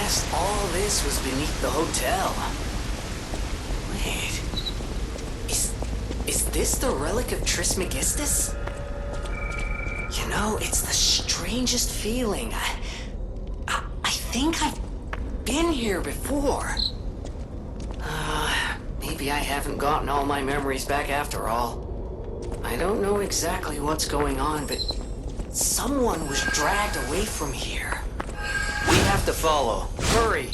guessed all this was beneath the hotel. Wait. Is this the relic of Trismegistus? You know, it's the strangest feeling. I think I've been here before. Maybe I haven't gotten all my memories back after all. I don't know exactly what's going on, but someone was dragged away from here. We have to follow. Hurry!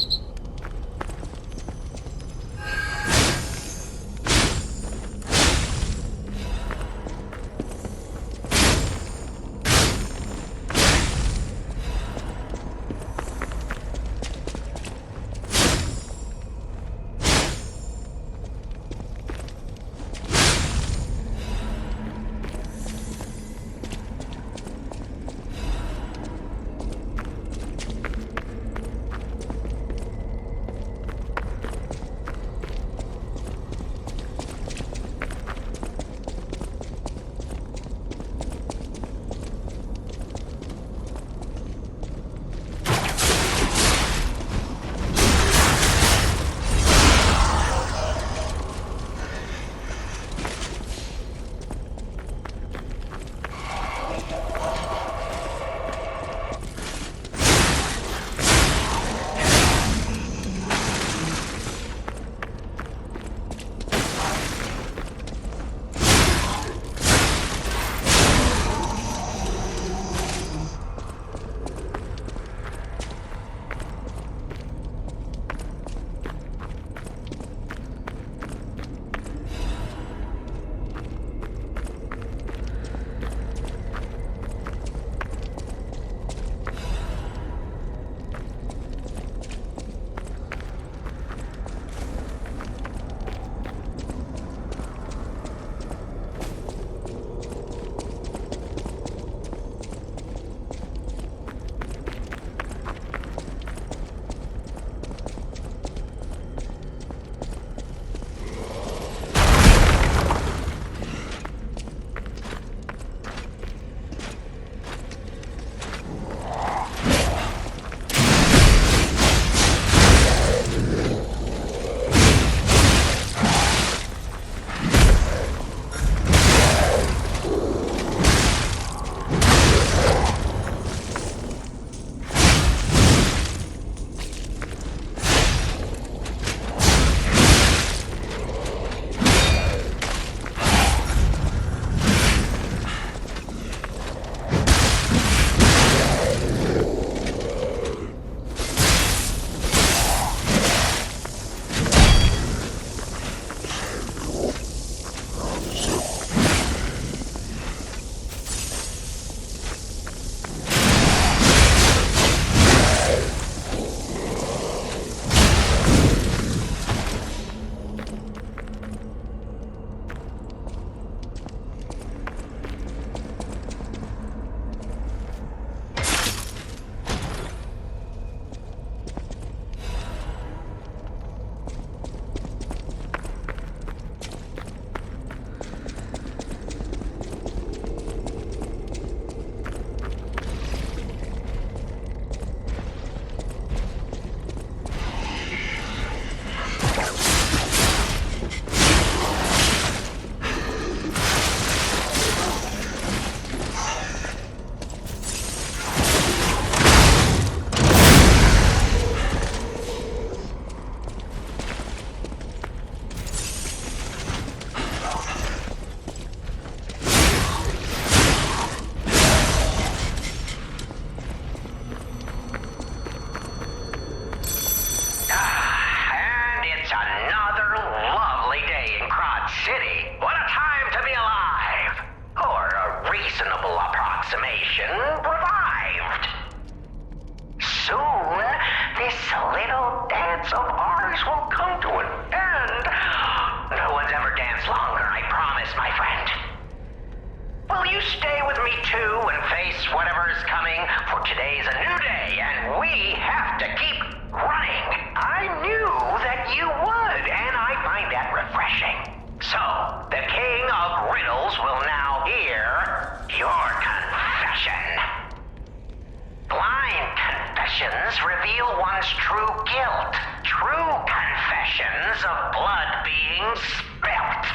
Reveal one one's true guilt. True confessions of blood being spilt.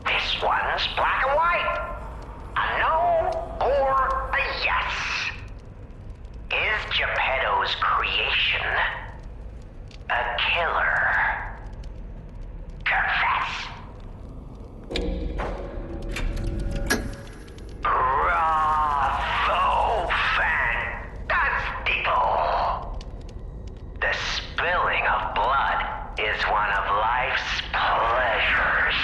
This one's black and white. A no or a yes. Is Geppetto's creation a killer? Confess. Bravo, fantastico. The spilling of blood is one of life's pleasures.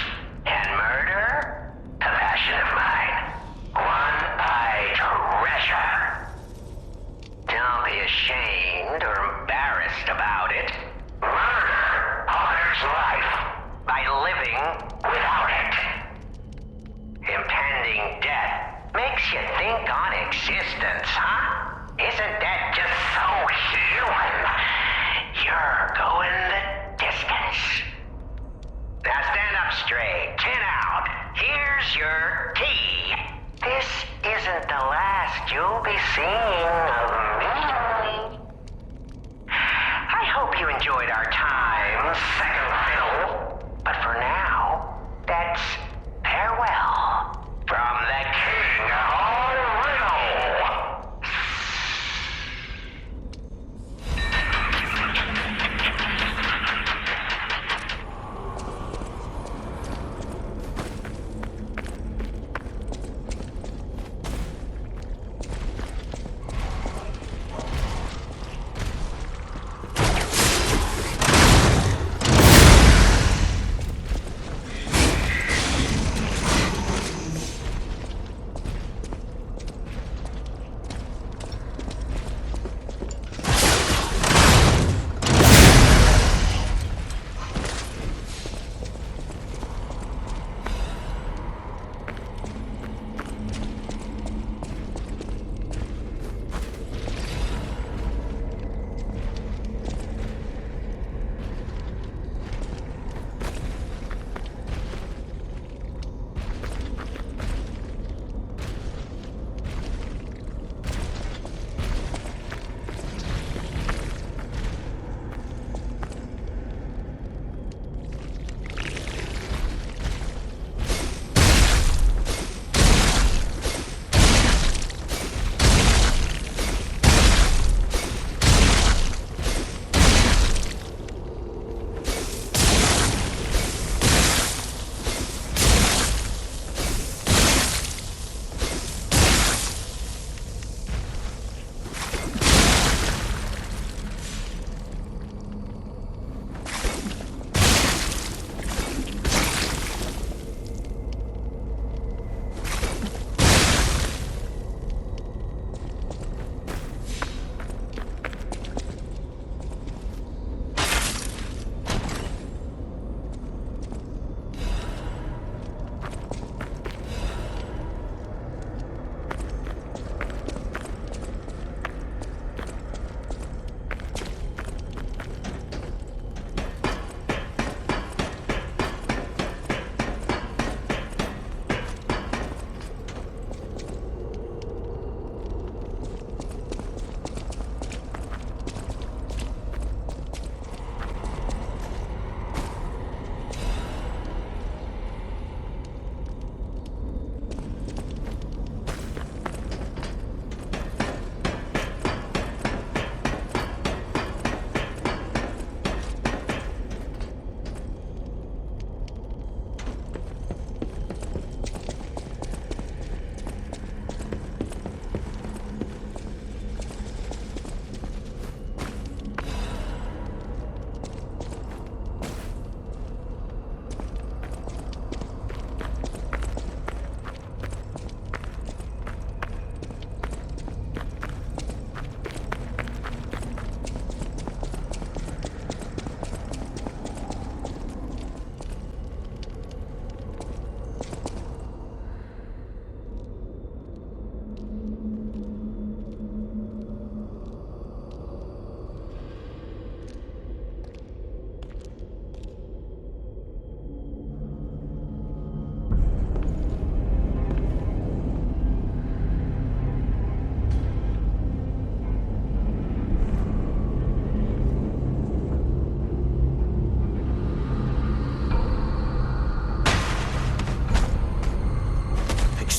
And murder? A passion of mine. One I treasure. Don't be ashamed or embarrassed about it. Murder honors life by living without it. Impending death makes you think on existence, huh? Isn't that just so human? You're going the distance. Now stand up straight, chin out. Here's your tea. This isn't the last you'll be seeing of me. I hope you enjoyed our time, second fiddle. But for now, that's farewell from the king of all riddle.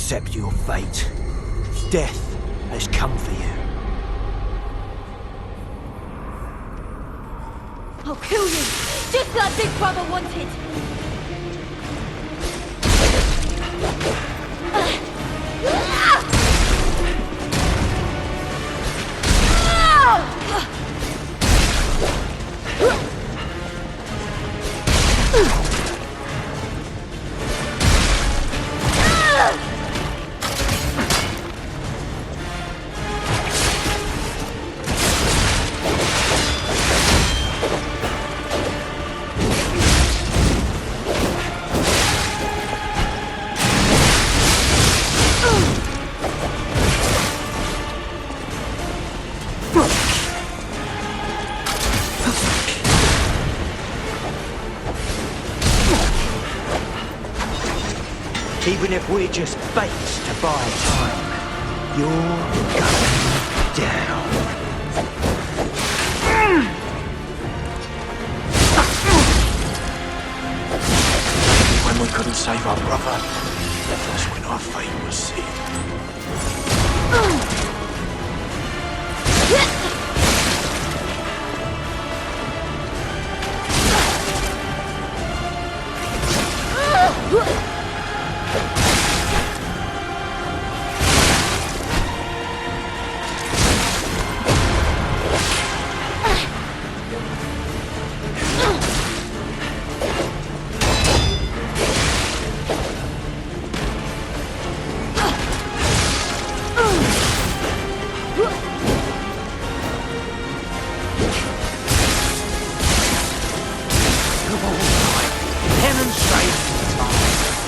accept your fate. Death has come for you. I'll kill you, just like Big Brother wanted. Even if we're just baits to buy time, you're going down. When we couldn't save our brother, that's when our fate was sealed.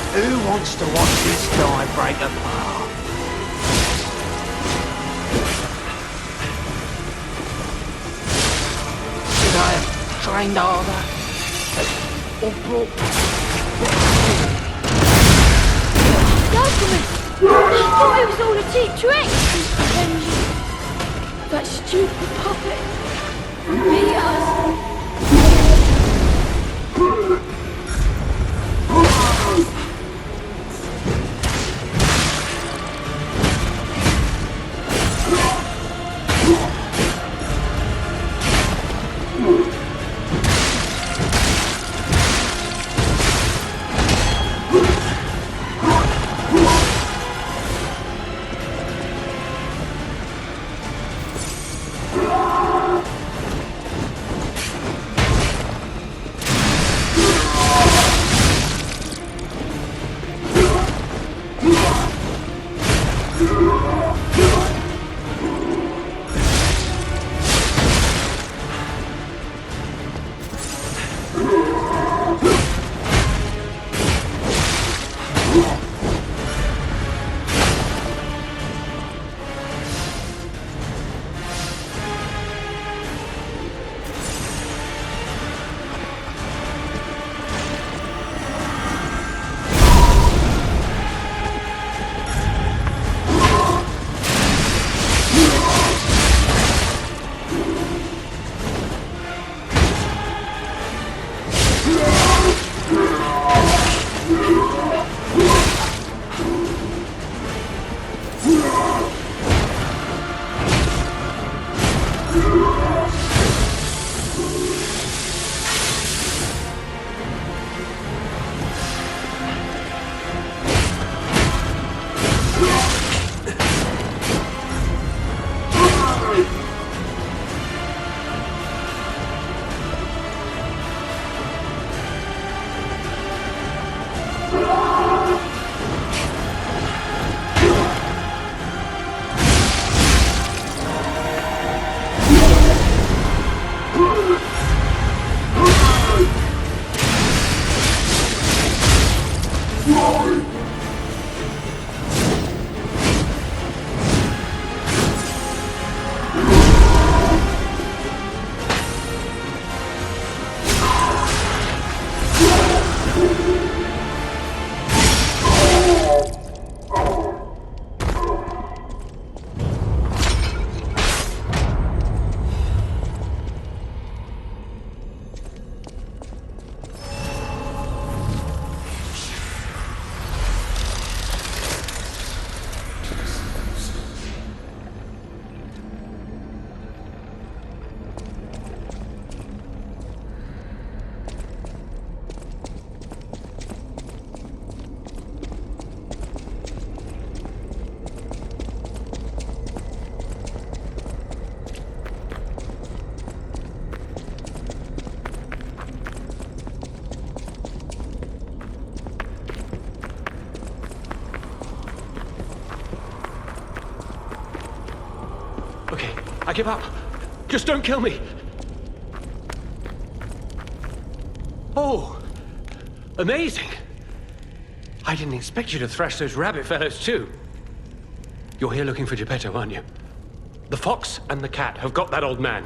Who wants to watch this guy break apart? Should I have trained harder? Or brought... Gentlemen, I thought it was all a cheap trick. That stupid puppet beat us. I give up. Just don't kill me. Oh, amazing. I didn't expect you to thrash those rabbit fellows too. You're here looking for Geppetto, aren't you? The fox and the cat have got that old man.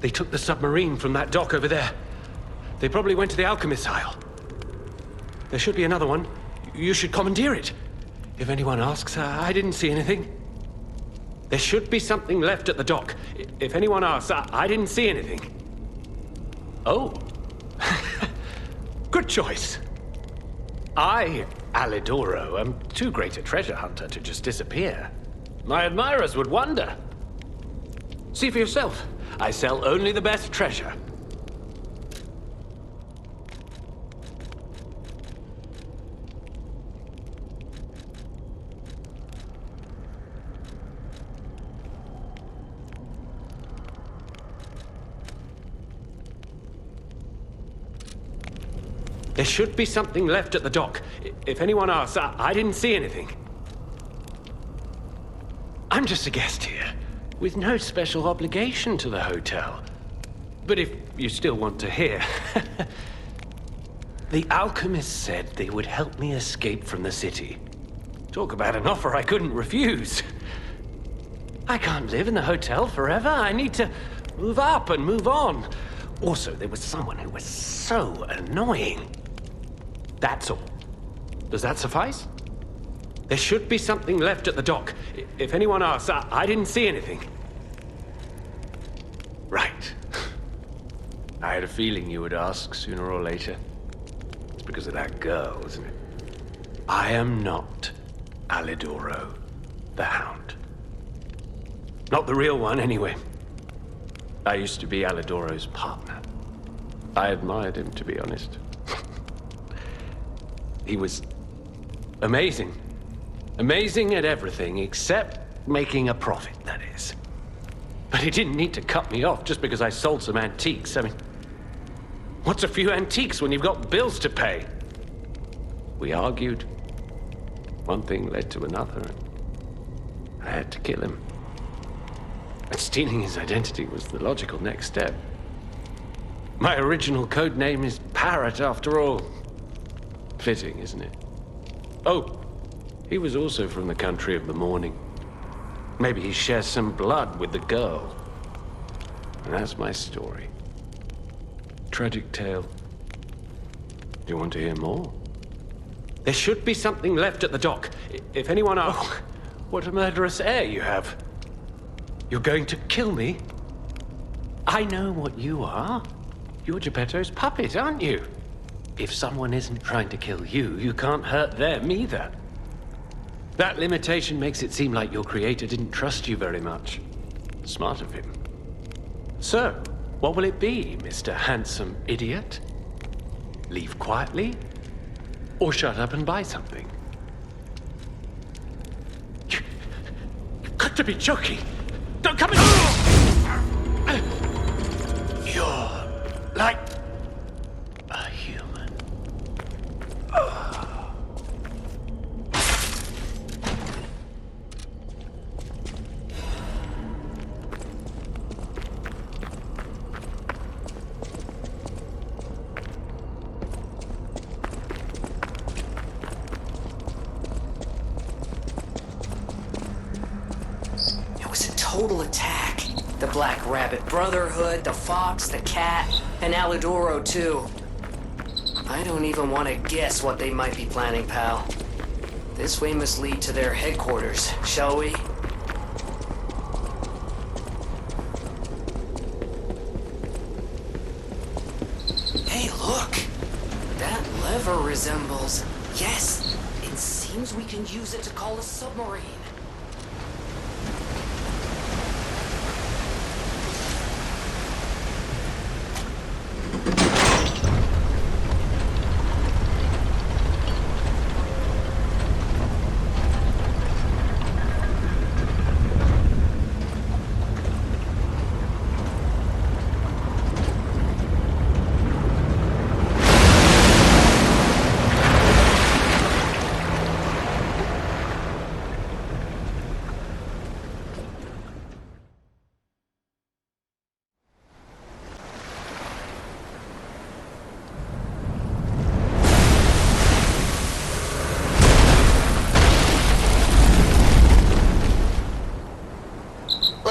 They took the submarine from that dock over there. They probably went to the alchemist's isle. There should be another one. You should commandeer it. If anyone asks, I didn't see anything. There should be something left at the dock. If anyone asks, I didn't see anything. Oh. Good choice. I, Alidoro, am too great a treasure hunter to just disappear. My admirers would wonder. See for yourself. I sell only the best treasure. There should be something left at the dock. If anyone asks, I didn't see anything. I'm just a guest here, with no special obligation to the hotel. But if you still want to hear... The alchemist said they would help me escape from the city. Talk about an offer I couldn't refuse. I can't live in the hotel forever. I need to move up and move on. Also, there was someone who was so annoying. That's all. Does that suffice? There should be something left at the dock. If anyone asks, I didn't see anything. Right. I had a feeling you would ask sooner or later. It's because of that girl, isn't it? I am not Alidoro, the Hound. Not the real one, anyway. I used to be Alidoro's partner. I admired him, to be honest. He was amazing. Amazing at everything except making a profit, that is. But he didn't need to cut me off just because I sold some antiques. I mean, what's a few antiques when you've got bills to pay? We argued. One thing led to another, and I had to kill him. But stealing his identity was the logical next step. My original code name is Parrot, after all. Fitting, isn't it? Oh, he was also from the country of the morning. Maybe he shares some blood with the girl. And that's my story. Tragic tale. Do you want to hear more? There should be something left at the dock. If anyone asks... Oh, what a murderous air you have. You're going to kill me? I know what you are. You're Geppetto's puppet, aren't you? If someone isn't trying to kill you, you can't hurt them either. That limitation makes it seem like your creator didn't trust you very much. Smart of him. So, what will it be, Mr. Handsome Idiot? Leave quietly? Or shut up and buy something? You've got to be joking! Don't come in! You're like a human. It was a total attack. The Black Rabbit Brotherhood, the Fox, the Cat, and Alidoro too. I don't even want to guess what they might be planning, pal. This way must lead to their headquarters, shall we? Hey, look! That lever resembles... Yes! It seems we can use it to call a submarine.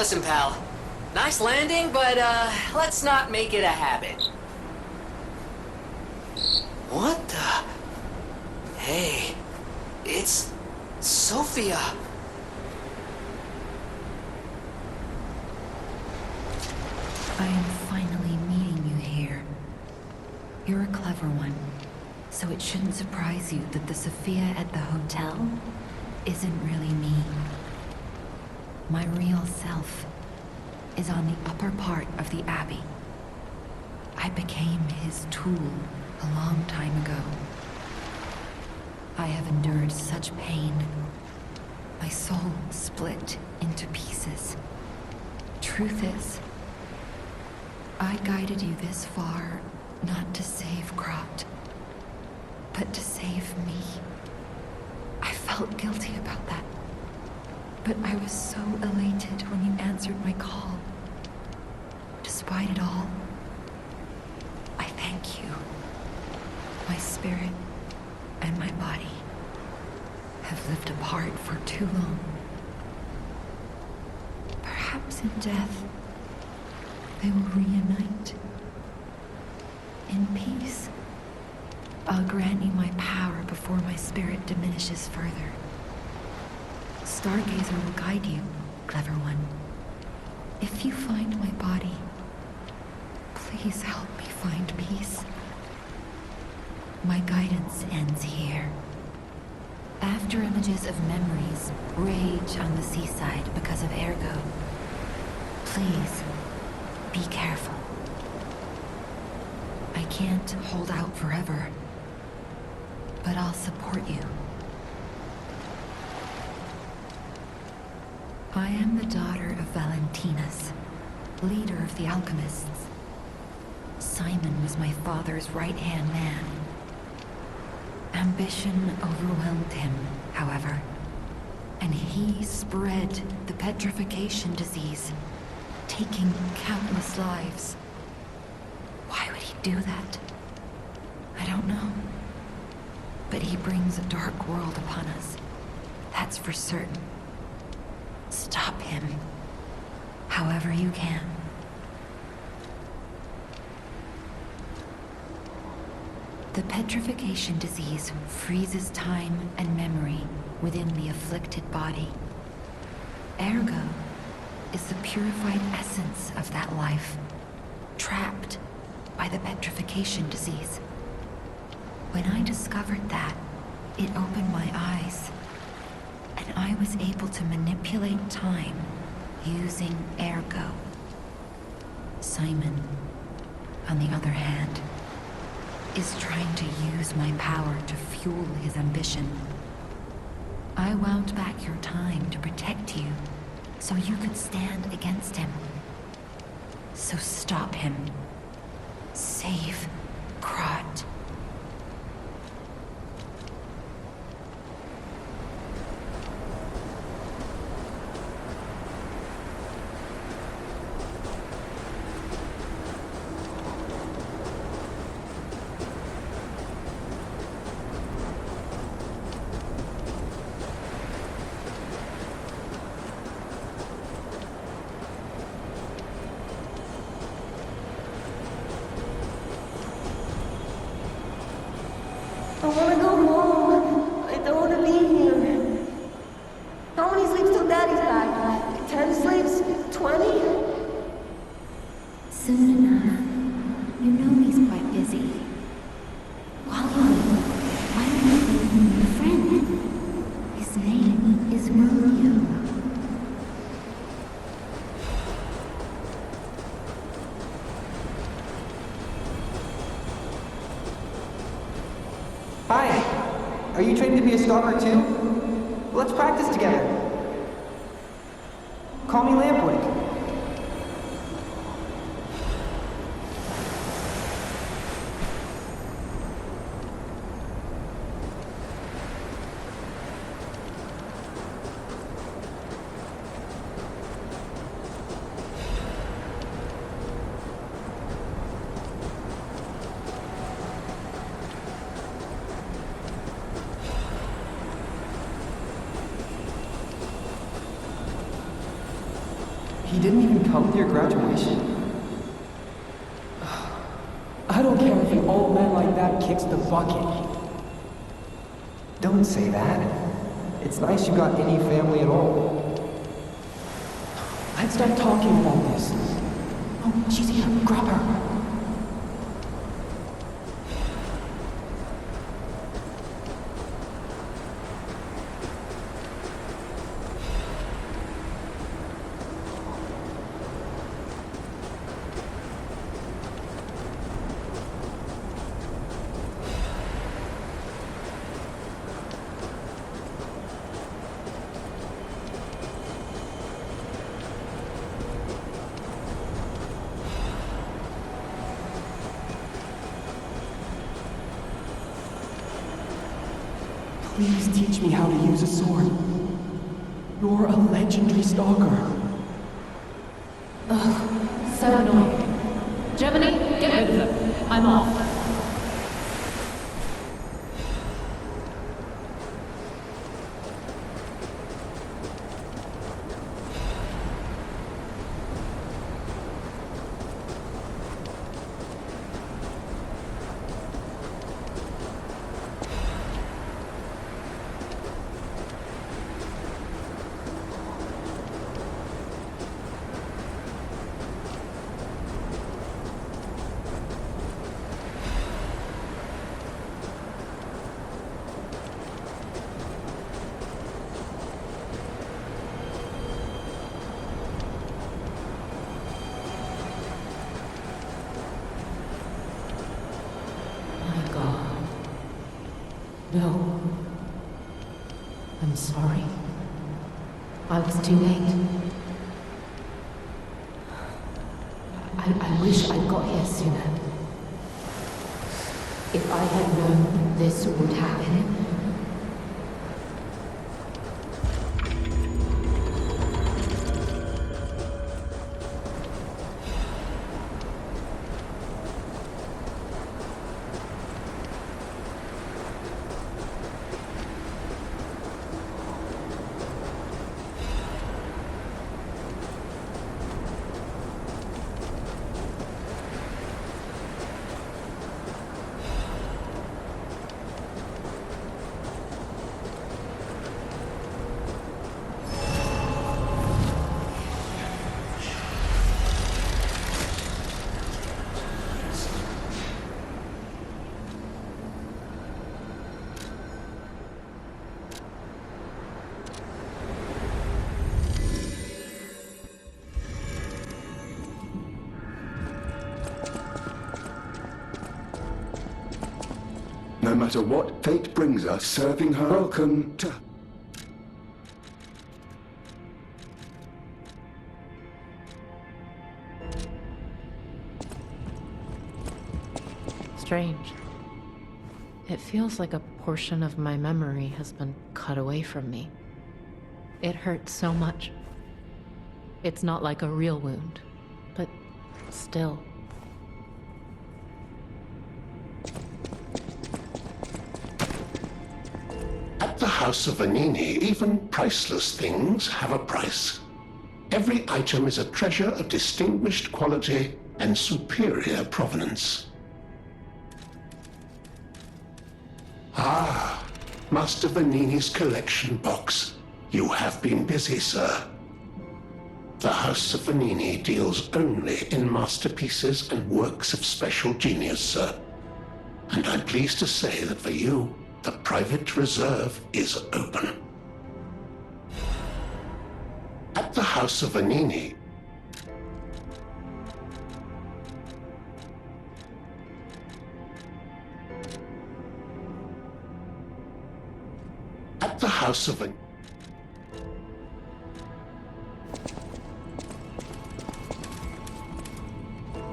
Listen, pal. Nice landing, but, let's not make it a habit. What the? Hey, it's Sophia. I am finally meeting you here. You're a clever one, so it shouldn't surprise you that the Sophia at the hotel isn't really me. My real self is on the upper part of the Abbey. I became his tool a long time ago. I have endured such pain. My soul split into pieces. Truth is, I guided you this far not to save Krot, but to save me. I felt guilty about that, but I was so elated when you answered my call. Despite it all, I thank you. My spirit and my body have lived apart for too long. Perhaps in death, they will reunite. In peace, I'll grant you my power before my spirit diminishes further. Stargazer will guide you, clever one. If you find my body, please help me find peace. My guidance ends here. After images of memories rage on the seaside because of Ergo, please be careful. I can't hold out forever, but I'll support you. I am the daughter of Valentinus, leader of the alchemists. Simon was my father's right-hand man. Ambition overwhelmed him, however, and he spread the petrification disease, taking countless lives. Why would he do that? I don't know. But he brings a dark world upon us. That's for certain. Stop him, however you can. The petrification disease freezes time and memory within the afflicted body. Ergo is the purified essence of that life, trapped by the petrification disease. When I discovered that, it opened my eyes, and I was able to manipulate time using Ergo. Simon, on the other hand, is trying to use my power to fuel his ambition. I wound back your time to protect you, so you could stand against him. So stop him. Save Krot. I wanna go home. I don't wanna be here. How many sleeps till Daddy's back? 10 sleeps? 20? Soon enough. You know he's quite busy. Wally, why don't you make him your friend? His name is Romeo. Hi. Are you trained to be a stalker too? Let's practice together. Call me Lampwick. He didn't even come to your graduation? I don't care if an old man like that kicks the bucket. Don't say that. It's nice you got any family at all. Let's start talking about this. Oh, she's here. Grab her. Please teach me how to use a sword. You're a legendary stalker. Ugh, so annoying. Germany, get rid of them. I'm off. No. I'm sorry. I was too late. I wish I'd got here sooner. If I had known this would happen. No matter what fate brings us, serving her. Welcome to... Strange. It feels like a portion of my memory has been cut away from me. It hurts so much. It's not like a real wound, but still. At the House of Vanini, even priceless things have a price. Every item is a treasure of distinguished quality and superior provenance. Ah, Master Vanini's collection box. You have been busy, sir. The House of Vanini deals only in masterpieces and works of special genius, sir. And I'm pleased to say that for you, the private reserve is open. At the House of Vanini,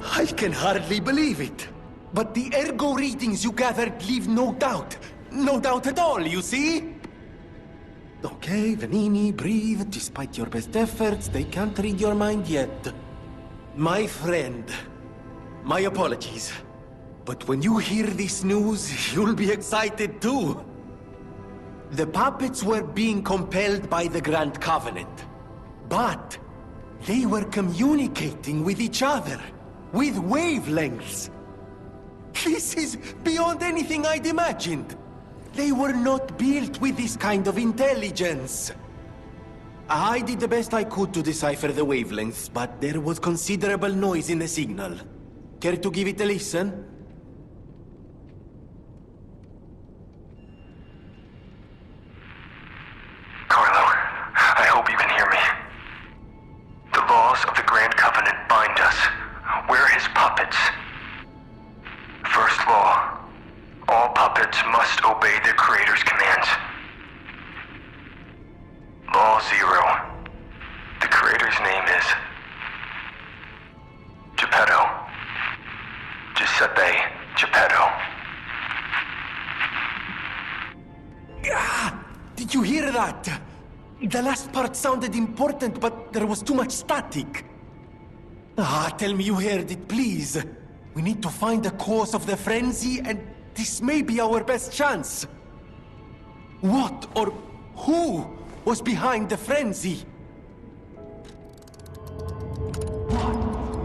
I can hardly believe it. But the ergo readings you gathered leave no doubt. No doubt at all, you see? Okay, Vanini, breathe. Despite your best efforts, they can't read your mind yet. My friend, my apologies. But when you hear this news, you'll be excited too. The puppets were being compelled by the Grand Covenant. But They were communicating with each other, with wavelengths. This is beyond anything I'd imagined. They were not built with this kind of intelligence. I did the best I could to decipher the wavelengths, but there was considerable noise in the signal. Care to give it a listen? Carlo, I hope you can hear me. The laws of the Grand Covenant bind us. We're his puppets. First law, all puppets must obey their creator's commands. Law 0, the creator's name is Geppetto. Giuseppe Geppetto. Ah! Did you hear that? The last part sounded important, but there was too much static. Tell me you heard it, please. We need to find the cause of the frenzy, and this may be our best chance. What or who was behind the frenzy? What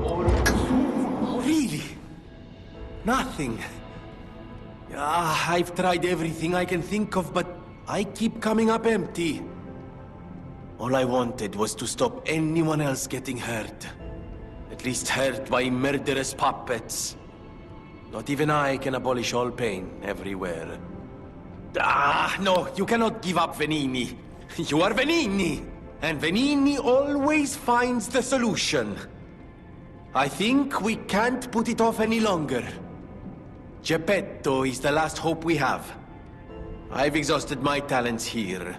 or who? Really? Nothing. I've tried everything I can think of, but I keep coming up empty. All I wanted was to stop anyone else getting hurt. At least hurt by murderous puppets. Not even I can abolish all pain everywhere. No, you cannot give up, Venini. You are Venini, and Venini always finds the solution. I think we can't put it off any longer. Geppetto is the last hope we have. I've exhausted my talents here.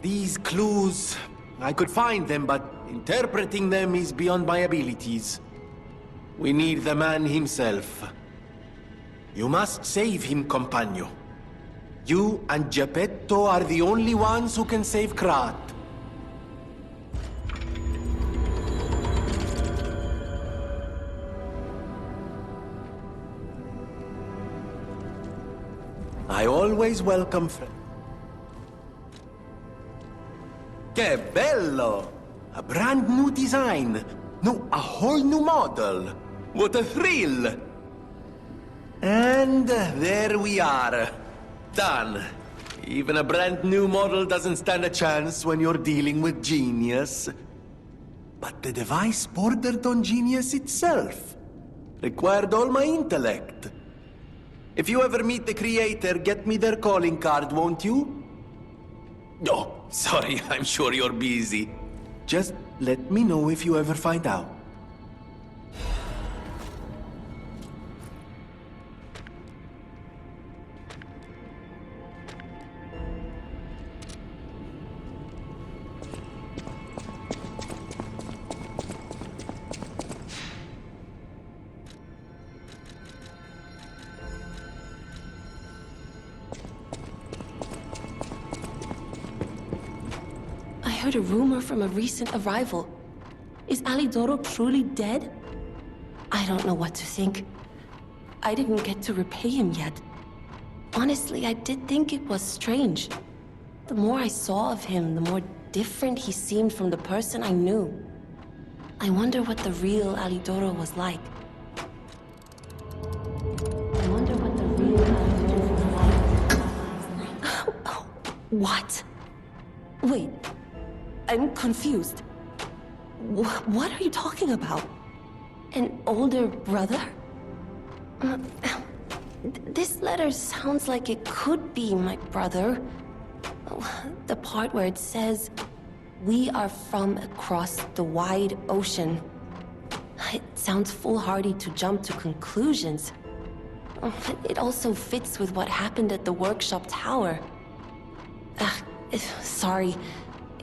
These clues, I could find them, but interpreting them is beyond my abilities. We need the man himself. You must save him, compagno. You and Geppetto are the only ones who can save Krat. I always welcome friends. Que bello! A brand new design. No, a whole new model. What a thrill! And there we are. Done. Even a brand new model doesn't stand a chance when you're dealing with genius. But the device bordered on genius itself. Required all my intellect. If you ever meet the creator, get me their calling card, won't you? Oh, sorry, I'm sure you're busy. Just let me know if you ever find out. I heard a rumor from a recent arrival. Is Alidoro truly dead? I don't know what to think. I didn't get to repay him yet. Honestly, I did think it was strange. The more I saw of him, the more different he seemed from the person I knew. I wonder what the real Alidoro was like. What? Wait. I'm confused. What are you talking about? An older brother? This letter sounds like it could be my brother. The part where it says, "We are from across the wide ocean." It sounds foolhardy to jump to conclusions. It also fits with what happened at the workshop tower. Sorry.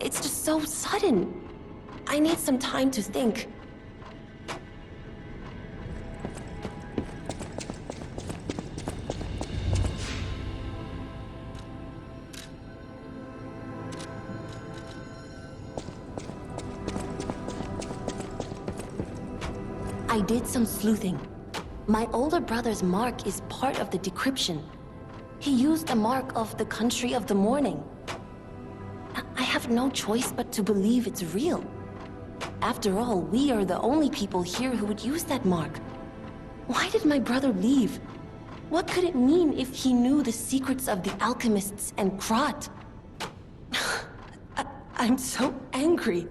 It's just so sudden. I need some time to think. I did some sleuthing. My older brother's mark is part of the decryption. He used the mark of the country of the morning. I have no choice but to believe it's real. After all, we are the only people here who would use that mark. Why did my brother leave? What could it mean if he knew the secrets of the alchemists and Krat? I'm so angry.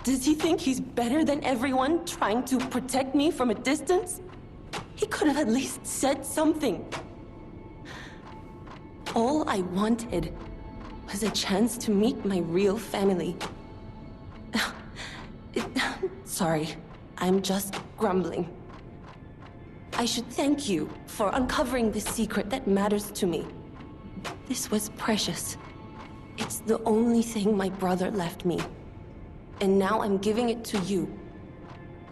Does he think he's better than everyone, trying to protect me from a distance? He could have at least said something. All I wanted was a chance to meet my real family. Sorry, I'm just grumbling. I should thank you for uncovering this secret that matters to me. This was precious. It's the only thing my brother left me. And now I'm giving it to you.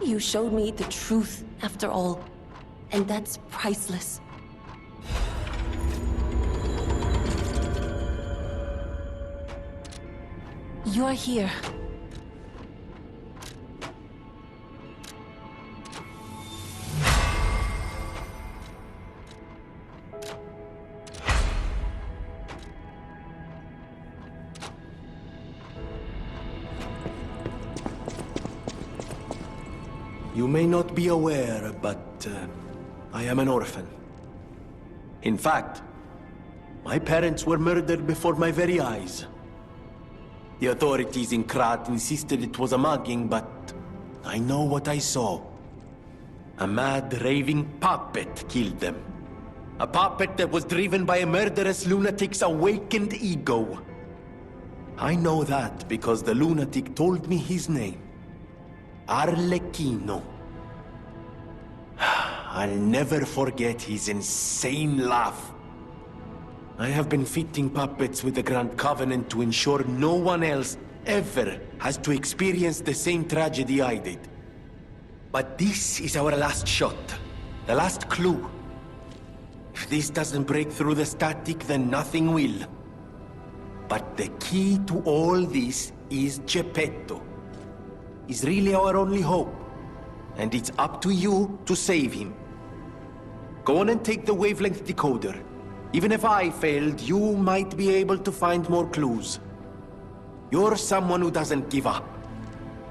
You showed me the truth, after all. And that's priceless. You're here. You may not be aware, but I am an orphan. In fact, my parents were murdered before my very eyes. The authorities in Krat insisted it was a mugging, but I know what I saw. A mad, raving puppet killed them. A puppet that was driven by a murderous lunatic's awakened ego. I know that because the lunatic told me his name. Arlecchino. I'll never forget his insane laugh. I have been fitting puppets with the Grand Covenant to ensure no one else ever has to experience the same tragedy I did. But this is our last shot. The last clue. If this doesn't break through the static, then nothing will. But the key to all this is Geppetto. He's really our only hope. And it's up to you to save him. Go on and take the wavelength decoder. Even if I failed, you might be able to find more clues. You're someone who doesn't give up.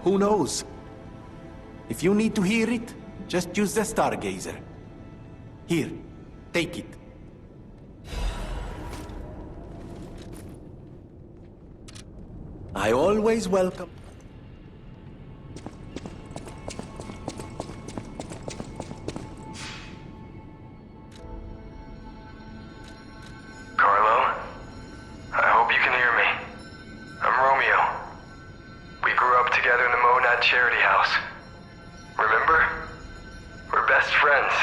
Who knows? If you need to hear it, just use the Stargazer. Here, take it. I always welcome... Carlo, I hope you can hear me. I'm Romeo. We grew up together in the Monad Charity House. Remember? We're best friends.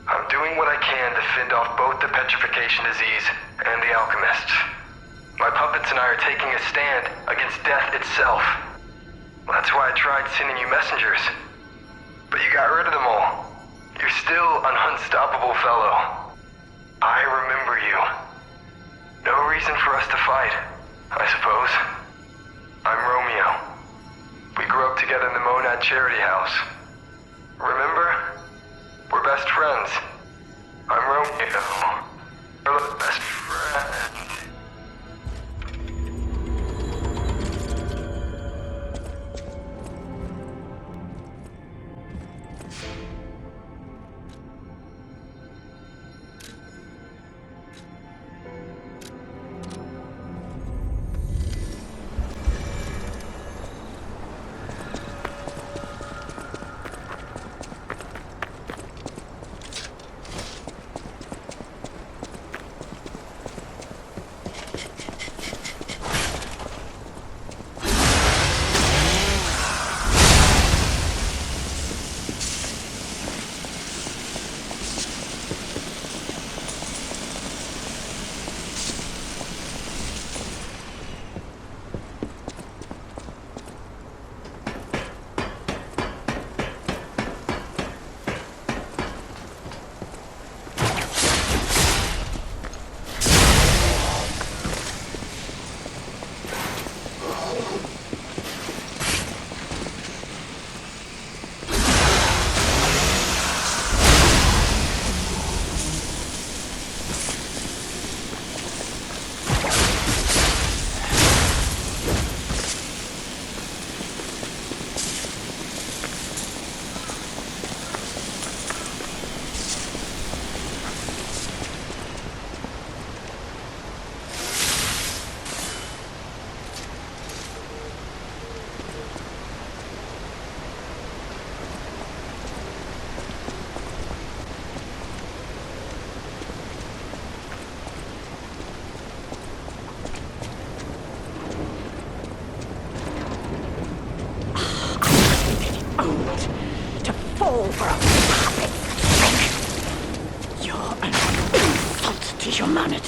I'm doing what I can to fend off both the petrification disease and the alchemists. My puppets and I are taking a stand against death itself. That's why I tried sending you messengers. But you got rid of them all. You're still an unstoppable fellow. I remember you. No reason for us to fight, I suppose. I'm Romeo. We grew up together in the Monad Charity House. Remember? We're best friends. I'm Romeo. We're the best friends.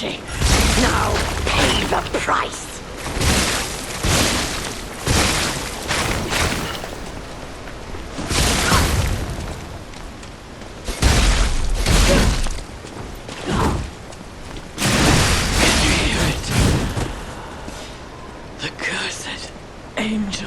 guilty. Now pay the price. The cursed angel.